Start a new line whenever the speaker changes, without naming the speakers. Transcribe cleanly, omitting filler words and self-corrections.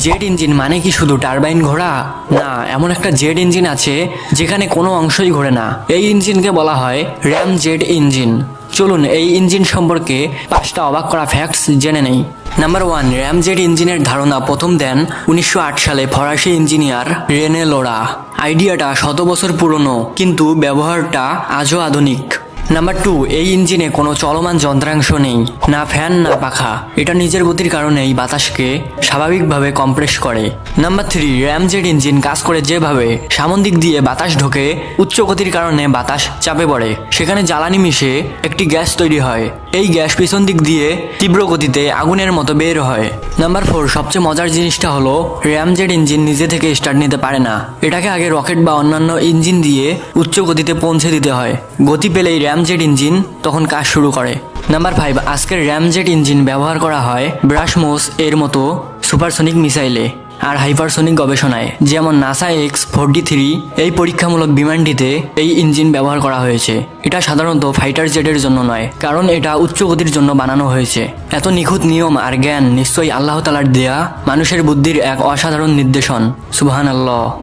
Jet engine মানে কি শুধু টারবাইন ঘোড়া? না, এমন একটা জেট ইঞ্জিন আছে যেখানে কোনো অংশই ঘোরে না। এই ইঞ্জিনকে বলা হয় র্যাম জেট ইঞ্জিন। চলুন এই ইঞ্জিন সম্পর্কে 5টা অবাক করা ফ্যাক্টস জেনে নেই। নাম্বার 1, র্যাম জেট ইঞ্জিনের ধারণা প্রথম দেন 1908 সালে ফরাসি ইঞ্জিনিয়ার রেনে লোরা। আইডিয়াটা 100 বছর পুরনো, কিন্তু ব্যবহারটা আজও আধুনিক। নাম্বার 2, এই ইঞ্জিনে কোনো চলমান যন্ত্রাংশ নেই, না ফ্যান না পাখা। এটা নিজের গতির কারণেই বাতাসকে স্বাভাবিকভাবে কম্প্রেস করে। নাম্বার 3, র্যাম জেট ইঞ্জিন কাজ করে যেভাবে, সামন দিক দিয়ে বাতাস ঢোকে, উচ্চ গতির কারণে বাতাস চাপে পড়ে, সেখানে জ্বালানি মিশে একটি গ্যাস তৈরি হয়। এই গ্যাস পিছন দিক দিয়ে তীব্র গতিতে আগুনের মতো বের হয়। নাম্বার 4, সবচেয়ে মজার জিনিসটা হলো র্যাম জেট ইঞ্জিন নিজে থেকে স্টার্ট নিতে পারে না। এটাকে আগে রকেট বা অন্যান্য ইঞ্জিন দিয়ে উচ্চ গতিতে পৌঁছে দিতে হয়। গতি পেলেই র্যাম জেট ইঞ্জিন তখন কাজ শুরু করে। নাম্বার 5, আজকের র্যাম জেট ইঞ্জিন ব্যবহার করা হয় ব্রাশমোস এর মতো সুপারসনিক মিসাইলে আর হাইপারসনিক গবেষণায়, যেমন নাসা X-43 এই পরীক্ষামূলক বিমানটিতে এই ইঞ্জিন ব্যবহার করা হয়েছে। এটা সাধারণত ফাইটার জেটের জন্য নয়, কারণ এটা উচ্চ গতির জন্য বানানো হয়েছে। এত নিখুঁত নিয়ম আর জ্ঞান নিশ্চয়ই আল্লাহ তাআলার দেয়া মানুষের বুদ্ধির এক অসাধারণ নির্দেশন। সুবহানাল্লাহ।